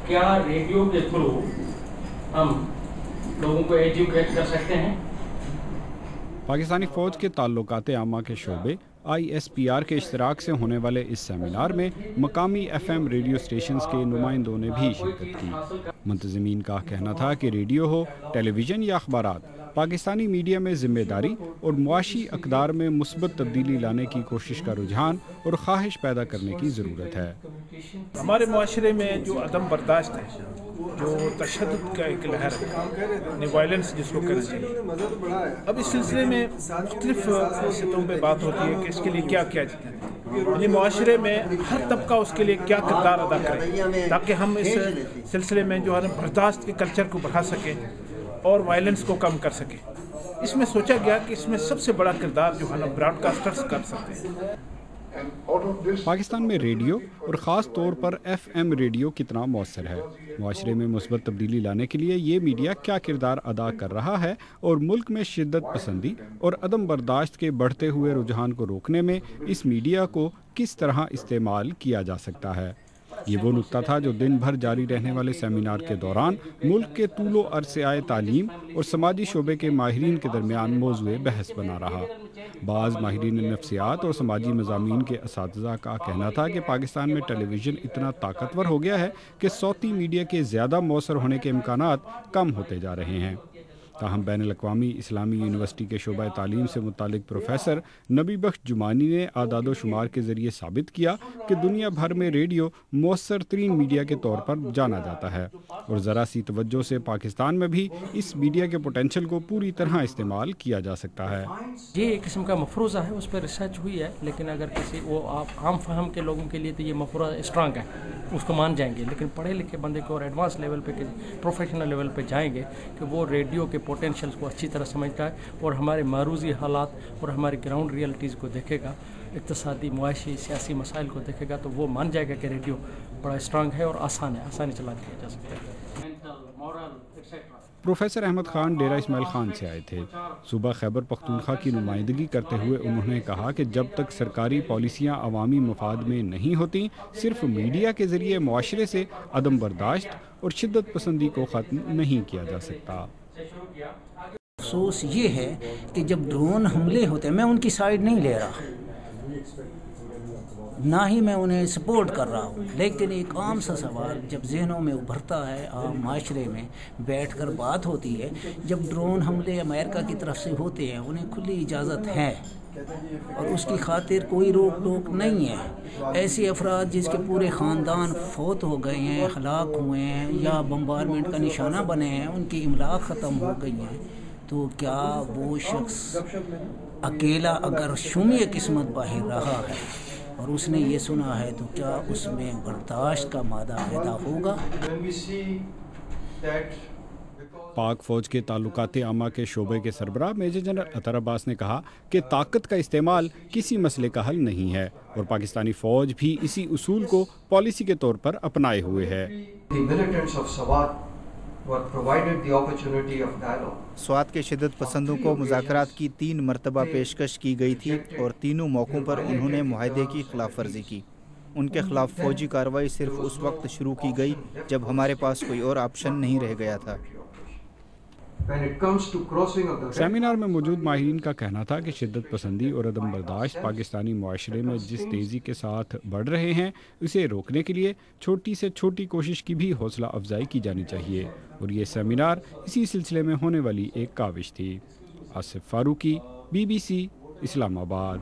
کیا ریڈیو کے تھرو ہم لوگوں کو ایجوکیٹ کر سکتے ہیں؟ پاکستانی فوج کے تعلقات عامہ کے شعبے ISPR کے اشتراک سے ہونے والے اس سیمینار میں مقامی FM ریڈیو اسٹیشنز کے نمائندوں نے بھی شرکت کی۔ منتظمین کا کہنا تھا کہ ریڈیو ہو، ٹیلی ویژن یا اخبارات، پاکستانی میڈیا میں ذمہ داری اور معاشی اقدار میں مثبت تبدیلی لانے کی کوشش کا رجحان اور خواہش پیدا کرنے کی ضرورت ہے۔ ہمارے معاشرے میں جو عدم برداشت ہے، جو تشدد کا ایک لہر ہے، وائلنس جس کو کہنا چاہیے، اب اس سلسلے میں مختلف سطحوں پہ بات ہوتی ہے کہ اس کے لیے کیا کیا جاتا ہے، یعنی معاشرے میں ہر طبقہ اس کے لیے کیا کردار ادا کرے تاکہ ہم اس سلسلے میں جو ہے برداشت کے کلچر کو بڑھا سکیں اور وائلنس کو کم کر سکیں۔ اس میں سوچا گیا کہ اس میں سب سے بڑا کردار جو ہے نا براڈ کاسٹرز کر سکتے ہیں۔ پاکستان میں ریڈیو اور خاص طور پر FM ریڈیو کتنا مؤثر ہے؟ معاشرے میں مثبت تبدیلی لانے کے لیے یہ میڈیا کیا کردار ادا کر رہا ہے اور ملک میں شدت پسندی اور عدم برداشت کے بڑھتے ہوئے رجحان کو روکنے میں اس میڈیا کو کس طرح استعمال کیا جا سکتا ہے؟ یہ وہ نکتہ تھا جو دن بھر جاری رہنے والے سیمینار کے دوران ملک کے طول و عرض سے آئے تعلیم اور سماجی شعبے کے ماہرین کے درمیان موضوع بحث بنا رہا۔ بعض ماہرین نفسیات اور سماجی مضامین کے اساتذہ کا کہنا تھا کہ پاکستان میں ٹیلی ویژن اتنا طاقتور ہو گیا ہے کہ صوتی میڈیا کے زیادہ مؤثر ہونے کے امکانات کم ہوتے جا رہے ہیں۔ تاہم بین الاقوامی اسلامی یونیورسٹی کے شعبہ تعلیم سے متعلق پروفیسر نبی بخش جمانی نے اعداد و شمار کے ذریعے ثابت کیا کہ دنیا بھر میں ریڈیو مؤثر ترین میڈیا کے طور پر جانا جاتا ہے اور ذرا سی توجہ سے پاکستان میں بھی اس میڈیا کے پوٹینشل کو پوری طرح استعمال کیا جا سکتا ہے۔ یہ ایک قسم کا مفروضہ ہے، اس پہ ریسرچ ہوئی ہے، لیکن اگر کسی وہ آپ عام فہم کے لوگوں کے لیے تو یہ مفروضہ اسٹرانگ ہے، اس کو مان جائیں گے، لیکن پڑھے لکھے بندے کو اور ایڈوانس لیول پہ پروفیشنل لیول پہ جائیں گے کہ وہ ریڈیو کے پوٹینشیلز کو اچھی طرح سمجھتا ہے اور ہمارے معروضی حالات اور ہماری گراؤنڈ ریئلٹیز کو دیکھے گا، اقتصادی، معاشی، سیاسی مسائل کو دیکھے گا، تو وہ مان جائے گا کہ ریڈیو بڑا اسٹرانگ ہے اور آسان ہے، آسانی چلا دیا جا سکتا ہے۔ پروفیسر احمد خان ڈیرہ اسماعیل خان سے آئے تھے۔ صوبہ خیبر پختونخوا کی نمائندگی کرتے ہوئے انہوں نے کہا کہ جب تک سرکاری پالیسیاں عوامی مفاد میں نہیں ہوتی، صرف میڈیا کے ذریعے معاشرے سے عدم برداشت اور شدت پسندی کو ختم نہیں کیا جا سکتا۔ افسوس یہ ہے کہ جب ڈرون حملے ہوتے ہیں، میں ان کی سائیڈ نہیں لے رہا، نہ ہی میں انہیں سپورٹ کر رہا ہوں، لیکن ایک عام سا سوال جب ذہنوں میں ابھرتا ہے، عام معاشرے میں بیٹھ کر بات ہوتی ہے، جب ڈرون حملے امریکہ کی طرف سے ہوتے ہیں، انہیں کھلی اجازت ہے اور اس کی خاطر کوئی روک ٹوک نہیں ہے۔ ایسے افراد جس کے پورے خاندان فوت ہو گئے ہیں، ہلاک ہوئے ہیں یا بمبارمنٹ کا نشانہ بنے ہیں، ان کی املاک ختم ہو گئی ہیں، تو کیا وہ شخص اکیلا اگر شومی قسمت باہر رہا ہے اور اس نے یہ سنا ہے تو کیا اس میں برداشت کا مادہ پیدا ہوگا؟ پاک فوج کے تعلقات عامہ کے شعبے کے سربراہ میجر جنرل اطہر عباس نے کہا کہ طاقت کا استعمال کسی مسئلے کا حل نہیں ہے اور پاکستانی فوج بھی اسی اصول کو پالیسی کے طور پر اپنائے ہوئے ہے۔ سوات کے شدت پسندوں کو مذاکرات کی 3 مرتبہ پیشکش کی گئی تھی اور تینوں موقعوں پر انہوں نے معاہدے کی خلاف ورزی کی۔ ان کے خلاف فوجی کارروائی صرف اس وقت شروع کی گئی جب ہمارے پاس کوئی اور آپشن نہیں رہ گیا تھا۔ سیمینار میں موجود ماہرین کا کہنا تھا کہ شدت پسندی اور عدم برداشت پاکستانی معاشرے میں جس تیزی کے ساتھ بڑھ رہے ہیں، اسے روکنے کے لیے چھوٹی سے چھوٹی کوشش کی بھی حوصلہ افزائی کی جانی چاہیے، اور یہ سیمینار اسی سلسلے میں ہونے والی ایک کاوش تھی۔ آصف فاروقی، BBC، اسلام آباد۔